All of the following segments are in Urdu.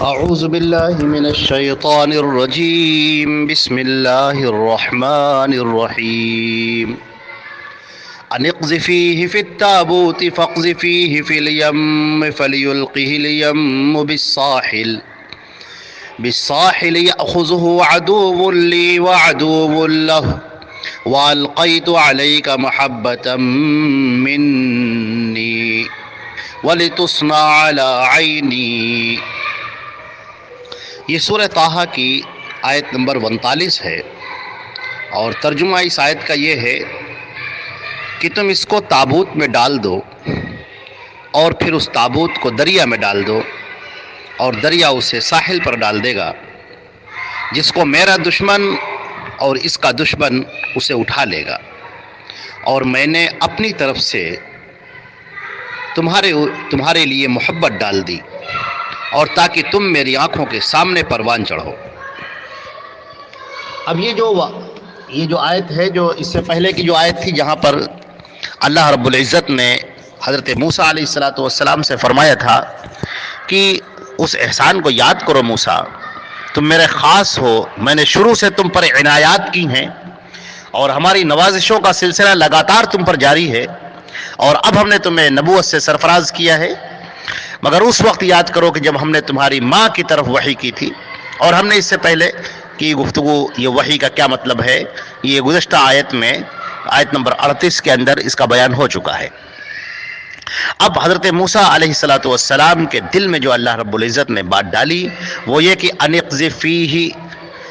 أعوذ بالله من الشيطان الرجيم بسم الله الرحمن الرحيم أن اقذفيه في التابوت فاقذفيه في اليم فليلقه اليم بالساحل يأخذه عدو لي وعدو له وألقيت عليك محبة مني ولتصنع على عيني۔ یہ سورہ طٰہٰ کی آیت نمبر 39 ہے، اور ترجمہ اس آیت کا یہ ہے کہ تم اس کو تابوت میں ڈال دو اور پھر اس تابوت کو دریا میں ڈال دو، اور دریا اسے ساحل پر ڈال دے گا، جس کو میرا دشمن اور اس کا دشمن اسے اٹھا لے گا، اور میں نے اپنی طرف سے تمہارے لیے محبت ڈال دی، اور تاکہ تم میری آنکھوں کے سامنے پروان چڑھو۔ اب یہ جو آیت ہے، جو اس سے پہلے کی جو آیت تھی جہاں پر اللہ رب العزت نے حضرت موسیٰ علیہ السلام سے فرمایا تھا کہ اس احسان کو یاد کرو موسیٰ، تم میرے خاص ہو، میں نے شروع سے تم پر عنایات کی ہیں اور ہماری نوازشوں کا سلسلہ لگاتار تم پر جاری ہے، اور اب ہم نے تمہیں نبوت سے سرفراز کیا ہے، مگر اس وقت یاد کرو کہ جب ہم نے تمہاری ماں کی طرف وحی کی تھی، اور ہم نے اس سے پہلے کی گفتگو یہ وحی کا کیا مطلب ہے یہ گزشتہ آیت میں آیت نمبر 38 کے اندر اس کا بیان ہو چکا ہے۔ اب حضرت موسیٰ علیہ السلام کے دل میں جو اللہ رب العزت نے بات ڈالی وہ یہ کہ ان اقذفیہ،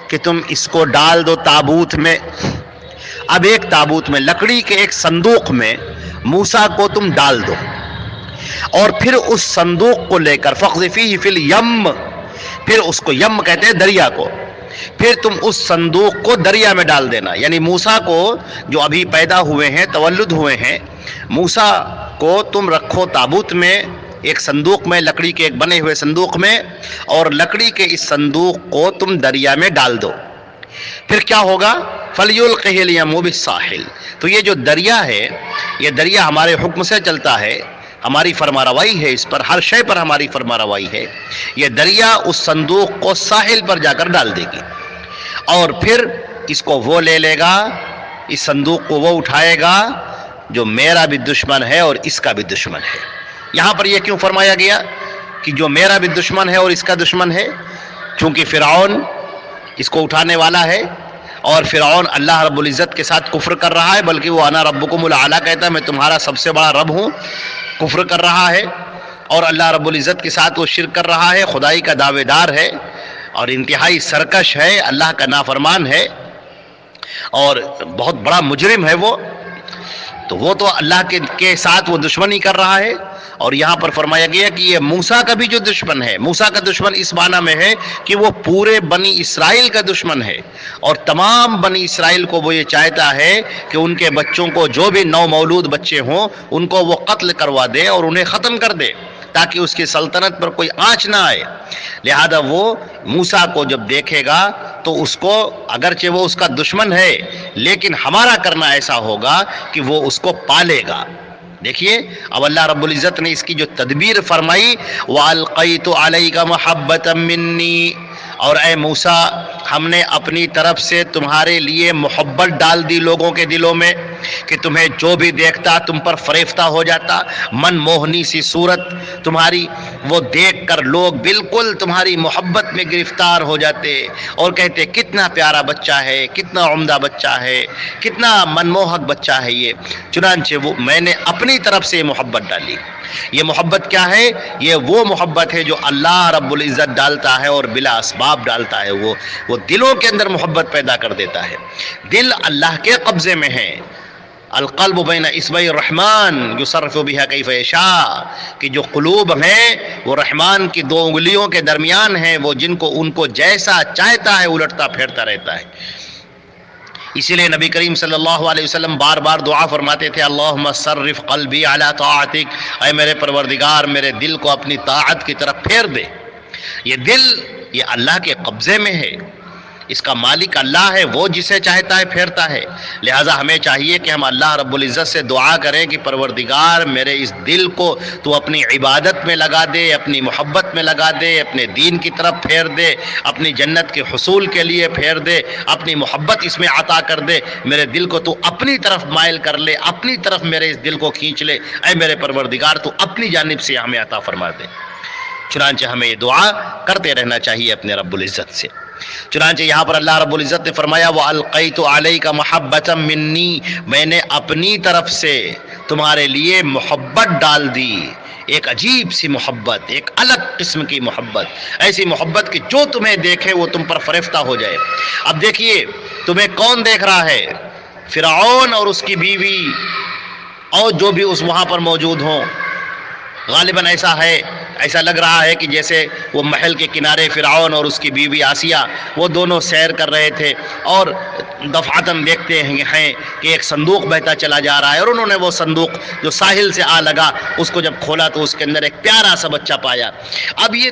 کہ تم اس کو ڈال دو تابوت میں۔ اب ایک تابوت میں، لکڑی کے ایک صندوق میں موسیٰ کو تم ڈال دو، اور پھر اس صندوق کو لے کر فاقذفیہ فی الیم، پھر اس کو یم کہتے ہیں دریا کو، پھر تم اس صندوق کو دریا میں ڈال دینا۔ یعنی موسیٰ کو جو ابھی پیدا ہوئے ہیں، تولد ہوئے ہیں، موسیٰ کو تم رکھو تابوت میں، ایک صندوق میں، لکڑی کے ایک بنے ہوئے صندوق میں، اور لکڑی کے اس صندوق کو تم دریا میں ڈال دو۔ پھر کیا ہوگا؟ فَلْيُلْقِهِ الْيَمُّ بِالسَّاحِلِ، تو یہ جو دریا ہے، یہ دریا ہمارے حکم سے چلتا ہے، ہماری فرما روائی ہے، اس پر ہر شے پر ہماری فرما روائی ہے۔ یہ دریا اس صندوق کو ساحل پر جا کر ڈال دے گی، اور پھر اس کو وہ لے لے گا، اس صندوق کو وہ اٹھائے گا جو میرا بھی دشمن ہے اور اس کا بھی دشمن ہے۔ یہاں پر یہ کیوں فرمایا گیا کہ جو میرا بھی دشمن ہے اور اس کا دشمن ہے؟ چونکہ فرعون اس کو اٹھانے والا ہے، اور فرعون اللہ رب العزت کے ساتھ کفر کر رہا ہے، بلکہ وہ انا ربکم الاعلی کہتا ہے، میں تمہارا سب سے بڑا رب ہوں، کفر کر رہا ہے، اور اللہ رب العزت کے ساتھ وہ شرک کر رہا ہے، خدائی کا دعوے دار ہے، اور انتہائی سرکش ہے، اللہ کا نافرمان ہے، اور بہت بڑا مجرم ہے وہ، تو وہ تو اللہ کے ساتھ وہ دشمنی کر رہا ہے۔ اور یہاں پر فرمایا گیا کہ یہ موسیٰ کا بھی جو دشمن ہے، موسیٰ کا دشمن اس معنی میں ہے کہ وہ پورے بنی اسرائیل کا دشمن ہے، اور تمام بنی اسرائیل کو وہ یہ چاہتا ہے کہ ان کے بچوں کو، جو بھی نو مولود بچے ہوں، ان کو وہ قتل کروا دے اور انہیں ختم کر دے، تاکہ اس کی سلطنت پر کوئی آنچ نہ آئے۔ لہذا وہ موسیٰ کو جب دیکھے گا تو اس کو، اگرچہ وہ اس کا دشمن ہے، لیکن ہمارا کرنا ایسا ہوگا کہ وہ اس کو پالے گا۔ دیکھیے اب اللہ رب العزت نے اس کی جو تدبیر فرمائی، وَأَلْقَيْتُ عَلَيْكَ مَحَبَّةً مِّنِّي، اور اے موسیٰ ہم نے اپنی طرف سے تمہارے لیے محبت ڈال دی لوگوں کے دلوں میں، کہ تمہیں جو بھی دیکھتا تم پر فریفتہ ہو جاتا، من موہنی سی صورت تمہاری، وہ دیکھ کر لوگ بالکل تمہاری محبت میں گرفتار ہو جاتے اور کہتے کتنا پیارا بچہ ہے، کتنا عمدہ بچہ ہے، کتنا منموہک بچہ ہے یہ۔ چنانچہ وہ میں نے اپنی طرف سے محبت ڈالی۔ یہ محبت کیا ہے؟ یہ وہ محبت ہے جو اللہ رب العزت ڈالتا ہے اور بلا اسباب ڈالتا ہے، وہ دلوں کے اندر محبت پیدا کر دیتا ہے۔ دل اللہ کے قبضے میں ہے، القلب بین اصبع الرحمن یصرف بها کیف یشاء، کہ جو قلوب ہیں وہ رحمان کی دو انگلیوں کے درمیان ہیں، وہ ان کو جیسا چاہتا ہے الٹتا پھیرتا رہتا ہے۔ اسی لیے نبی کریم صلی اللہ علیہ وسلم بار بار دعا فرماتے تھے، اللہم صرف قلبی علی طاعتک، اے میرے پروردگار میرے دل کو اپنی طاعت کی طرف پھیر دے۔ یہ دل یہ اللہ کے قبضے میں ہے، اس کا مالک اللہ ہے، وہ جسے چاہتا ہے پھیرتا ہے۔ لہٰذا ہمیں چاہیے کہ ہم اللہ رب العزت سے دعا کریں کہ پروردگار میرے اس دل کو تو اپنی عبادت میں لگا دے، اپنی محبت میں لگا دے، اپنے دین کی طرف پھیر دے، اپنی جنت کے حصول کے لیے پھیر دے، اپنی محبت اس میں عطا کر دے، میرے دل کو تو اپنی طرف مائل کر لے، اپنی طرف میرے اس دل کو کھینچ لے، اے میرے پروردگار تو اپنی جانب سے ہمیں عطا فرما دے۔ چنانچہ ہمیں یہ دعا کرتے رہنا چاہیے اپنے رب العزت سے۔ چنانچہ یہاں پر اللہ رب العزت نے فرمایا وَأَلْقَيْتُ عَلَيْكَ مَحَبَّةً مِّنِّي، میں نے اپنی طرف سے تمہارے لیے محبت ڈال دی، ایک عجیب سی محبت، ایک الگ قسم کی محبت، ایسی محبت کہ جو تمہیں دیکھے وہ تم پر فریفتہ ہو جائے۔ اب دیکھیے تمہیں کون دیکھ رہا ہے؟ فرعون اور اس کی بیوی اور جو بھی اس وہاں پر موجود ہوں۔ غالباً ایسا لگ رہا ہے کہ جیسے وہ محل کے کنارے فرعون اور اس کی بیوی آسیہ وہ دونوں سیر کر رہے تھے اور دفعتاً دیکھتے ہیں کہ ایک صندوق بہتا چلا جا رہا ہے، اور انہوں نے وہ صندوق جو ساحل سے آ لگا اس کو جب کھولا تو اس کے اندر ایک پیارا سا بچہ پایا۔ اب یہ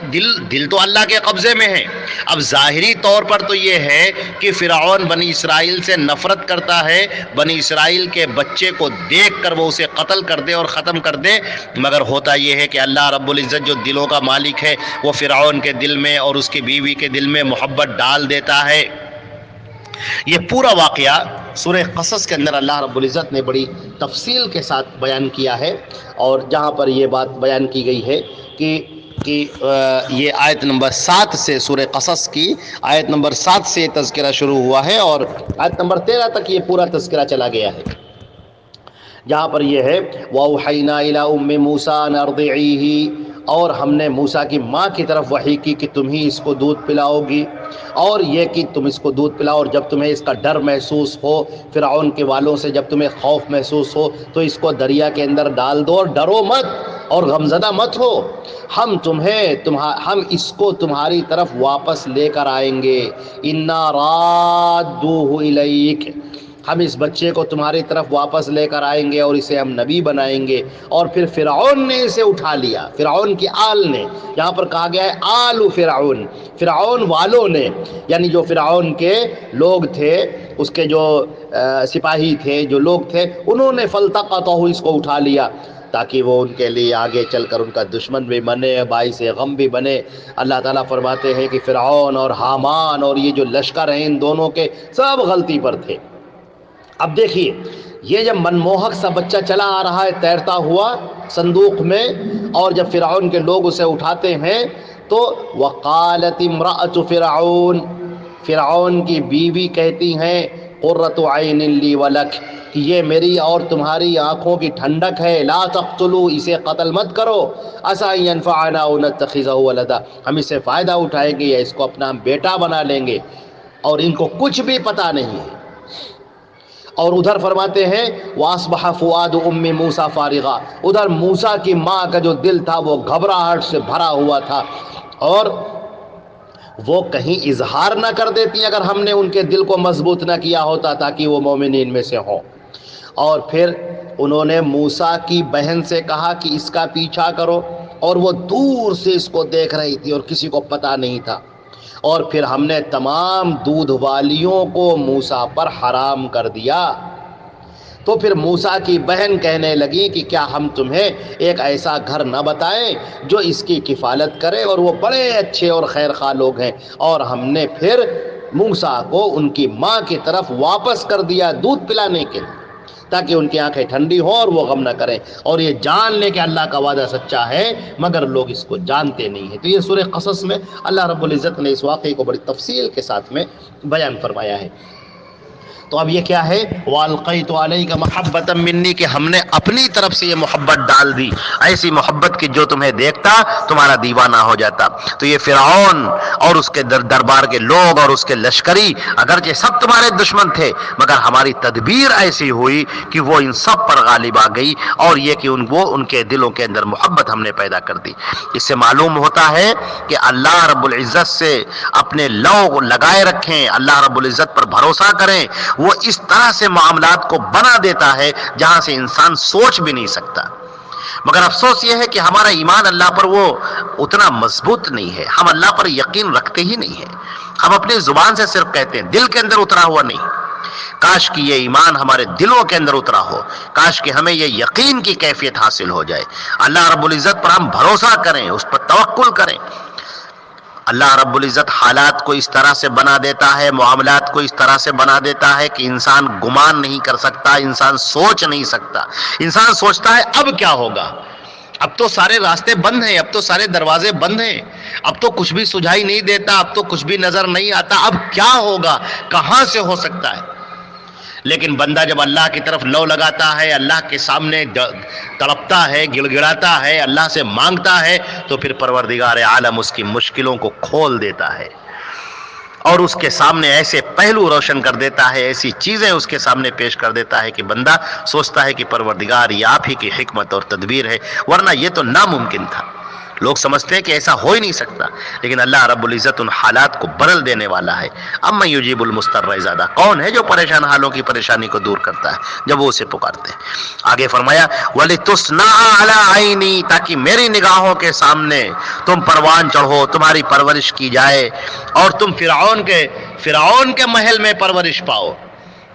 دل تو اللہ کے قبضے میں ہے۔ اب ظاہری طور پر تو یہ ہے کہ فرعون بنی اسرائیل سے نفرت کرتا ہے، بنی اسرائیل کے بچے کو دیکھ کر وہ اسے قتل کر دے اور ختم کر دے، مگر ہوتا یہ ہے کہ اللہ رب العزت جو دلوں کا مالک ہے وہ فرعون کے دل میں اور اس کی بیوی کے دل میں محبت ڈال دیتا ہے۔ یہ پورا واقعہ سورہ قصص کے اندر اللہ رب العزت نے بڑی تفصیل کے ساتھ بیان کیا ہے، اور جہاں پر یہ بات بیان کی گئی ہے کہ یہ آیت نمبر 7 سے سورہ قصص کی آیت نمبر 7 سے یہ تذکرہ شروع ہوا ہے اور آیت نمبر 13 تک یہ پورا تذکرہ چلا گیا ہے، جہاں پر یہ ہے وَأَوْحَيْنَا إِلَىٰ أُمِّ مُوسَىٰ أَنْ أَرْضِعِيهِ، اور ہم نے موسیٰ کی ماں کی طرف وحی کی کہ تم ہی اس کو دودھ پلاؤ گی، اور یہ کہ تم اس کو دودھ پلاؤ، اور جب تمہیں اس کا ڈر محسوس ہو، فرعون کے والوں سے جب تمہیں خوف محسوس ہو تو اس کو دریا کے اندر ڈال دو اور ڈرو مت اور غمزدہ مت ہو، ہم اس کو تمہاری طرف واپس لے کر آئیں گے، اِنَّا رَادُّوهُ إِلَيْكَ، ہم اس بچے کو تمہاری طرف واپس لے کر آئیں گے اور اسے ہم نبی بنائیں گے۔ اور پھر فرعون نے اسے اٹھا لیا، فرعون کی آل نے، یہاں پر کہا گیا ہے آل فرعون، فرعون والوں نے، یعنی جو فرعون کے لوگ تھے، اس کے جو سپاہی تھے، جو لوگ تھے، انہوں نے فلتقطہ، اس کو اٹھا لیا تاکہ وہ ان کے لیے آگے چل کر ان کا دشمن بھی بنے، باعث غم بھی بنے۔ اللہ تعالیٰ فرماتے ہیں کہ فرعون اور حامان اور یہ جو لشکر ہیں ان دونوں کے سب غلطی پر تھے۔ اب دیکھیے یہ جب منموہک سا بچہ چلا آ رہا ہے تیرتا ہوا صندوق میں، اور جب فرعون کے لوگ اسے اٹھاتے ہیں تو وقالت امرأۃ فرعون، فرعون کی بیوی کہتی ہیں قرۃ عین لی ولک، کہ یہ میری اور تمہاری آنکھوں کی ٹھنڈک ہے، لا تقتلوا، اسے قتل مت کرو، عسیٰ ان ینفعنا او نتخذہ ولدا، ہم اس سے فائدہ اٹھائیں گے یا اس کو اپنا بیٹا بنا لیں گے، اور ان کو کچھ بھی پتہ نہیں ہے۔ اور ادھر فرماتے ہیں وَأَصْبَحَ فُؤَادُ أُمِّ مُوسَىٰ فَارِغًا، ادھر موسیٰ کی ماں کا جو دل تھا وہ گھبراہٹ سے بھرا ہوا تھا، اور وہ کہیں اظہار نہ کر دیتی اگر ہم نے ان کے دل کو مضبوط نہ کیا ہوتا تاکہ وہ مومنین میں سے ہوں۔ اور پھر انہوں نے موسیٰ کی بہن سے کہا کہ اس کا پیچھا کرو، اور وہ دور سے اس کو دیکھ رہی تھی اور کسی کو پتہ نہیں تھا، اور پھر ہم نے تمام دودھ والیوں کو موسیٰ پر حرام کر دیا۔ تو پھر موسیٰ کی بہن کہنے لگی کہ کیا ہم تمہیں ایک ایسا گھر نہ بتائیں جو اس کی کفالت کرے، اور وہ بڑے اچھے اور خیر خواہ لوگ ہیں۔ اور ہم نے پھر موسیٰ کو ان کی ماں کی طرف واپس کر دیا دودھ پلانے کے لیے، تاکہ ان کی آنکھیں ٹھنڈی ہوں اور وہ غم نہ کریں، اور یہ جان لیں کہ اللہ کا وعدہ سچا ہے، مگر لوگ اس کو جانتے نہیں ہیں۔ تو یہ سورہ قصص میں اللہ رب العزت نے اس واقعے کو بڑی تفصیل کے ساتھ میں بیان فرمایا ہے۔ تو اب یہ کیا ہے وَأَلْقَيْتُ عَلَيْكَ مَحَبَّةً مِّنِّي، کہ ہم نے اپنی طرف سے یہ محبت ڈال دی، ایسی محبت کہ جو تمہیں دیکھتا تمہارا دیوانہ ہو جاتا۔ تو یہ فرعون اور اس کے دربار کے لوگ اور اس کے لشکری اگرچہ سب تمہارے دشمن تھے، مگر ہماری تدبیر ایسی ہوئی کہ وہ ان سب پر غالب آ گئی، اور یہ کہ ان کے دلوں کے اندر محبت ہم نے پیدا کر دی۔ اس سے معلوم ہوتا ہے کہ اللہ رب العزت سے اپنے لو لگائے رکھیں، اللہ رب العزت پر بھروسہ کریں، وہ اس طرح سے معاملات کو بنا دیتا ہے جہاں سے انسان سوچ بھی نہیں سکتا۔ مگر افسوس یہ ہے کہ ہمارا ایمان اللہ پر وہ اتنا مضبوط نہیں ہے، ہم اللہ پر یقین رکھتے ہی نہیں ہیں، ہم اپنی زبان سے صرف کہتے ہیں، دل کے اندر اترا ہوا نہیں۔ کاش کہ یہ ایمان ہمارے دلوں کے اندر اترا ہو، کاش کہ ہمیں یہ یقین کی کیفیت حاصل ہو جائے، اللہ رب العزت پر ہم بھروسہ کریں، اس پر توکل کریں۔ اللہ رب العزت حالات کو اس طرح سے بنا دیتا ہے، معاملات کو اس طرح سے بنا دیتا ہے کہ انسان گمان نہیں کر سکتا، انسان سوچ نہیں سکتا۔ انسان سوچتا ہے اب کیا ہوگا، اب تو سارے راستے بند ہیں، اب تو سارے دروازے بند ہیں، اب تو کچھ بھی سجھائی نہیں دیتا، اب تو کچھ بھی نظر نہیں آتا، اب کیا ہوگا، کہاں سے ہو سکتا ہے۔ لیکن بندہ جب اللہ کی طرف لو لگاتا ہے، اللہ کے سامنے تڑپتا ہے، گڑ گڑاتا ہے، اللہ سے مانگتا ہے، تو پھر پروردگار عالم اس کی مشکلوں کو کھول دیتا ہے اور اس کے سامنے ایسے پہلو روشن کر دیتا ہے، ایسی چیزیں اس کے سامنے پیش کر دیتا ہے کہ بندہ سوچتا ہے کہ پروردگار یہ آپ ہی کی حکمت اور تدبیر ہے، ورنہ یہ تو ناممکن تھا۔ لوگ سمجھتے ہیں کہ ایسا ہو ہی نہیں سکتا، لیکن اللہ رب العزت ان حالات کو بدل دینے والا ہے۔ اما یجیب المضطر اذا دعا، کون ہے جو پریشان حالوں کی پریشانی کو دور کرتا ہے جب وہ اسے پکارتے ہیں۔ آگے فرمایا وَلِتُصْنَعَ عَلَىٰ عَيْنِي، تاکہ میری نگاہوں کے سامنے تم پروان چڑھو، تمہاری پرورش کی جائے اور تم فرعون کے محل میں پرورش پاؤ۔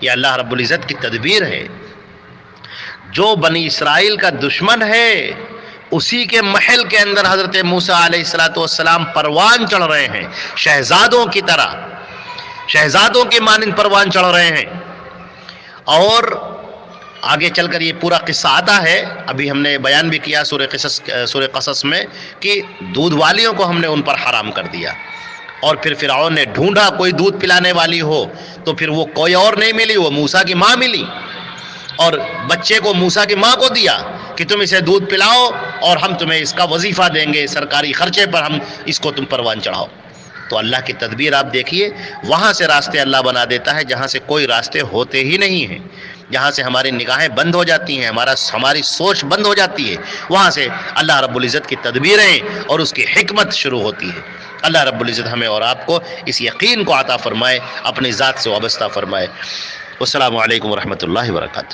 یہ اللہ رب العزت کی تدبیر ہے۔ جو بنی اسرائیل کا دشمن ہے اسی کے محل کے اندر حضرت موسیٰ علیہ السلام پروان چڑھ رہے ہیں، شہزادوں کی طرح، شہزادوں کی مانند پروان چڑھ رہے ہیں۔ اور آگے چل کر یہ پورا قصہ آتا ہے، ابھی ہم نے بیان بھی کیا سورہ قصص میں کہ دودھ والیوں کو ہم نے ان پر حرام کر دیا، اور پھر فرعون نے ڈھونڈا کوئی دودھ پلانے والی ہو، تو پھر وہ کوئی اور نہیں ملی، وہ موسیٰ کی ماں ملی، اور بچے کو موسیٰ کی ماں کو دیا کہ تم اسے دودھ پلاؤ اور ہم تمہیں اس کا وظیفہ دیں گے، سرکاری خرچے پر ہم اس کو تم پروان چڑھاؤ۔ تو اللہ کی تدبیر آپ دیکھیے، وہاں سے راستے اللہ بنا دیتا ہے جہاں سے کوئی راستے ہوتے ہی نہیں ہیں، جہاں سے ہماری نگاہیں بند ہو جاتی ہیں، ہماری سوچ بند ہو جاتی ہے، وہاں سے اللہ رب العزت کی تدبیریں اور اس کی حکمت شروع ہوتی ہے۔ اللہ رب العزت ہمیں اور آپ کو اس یقین کو عطا فرمائے، اپنی ذات سے وابستہ فرمائے۔ والسلام علیکم ورحمۃ اللہ وبرکاتہ۔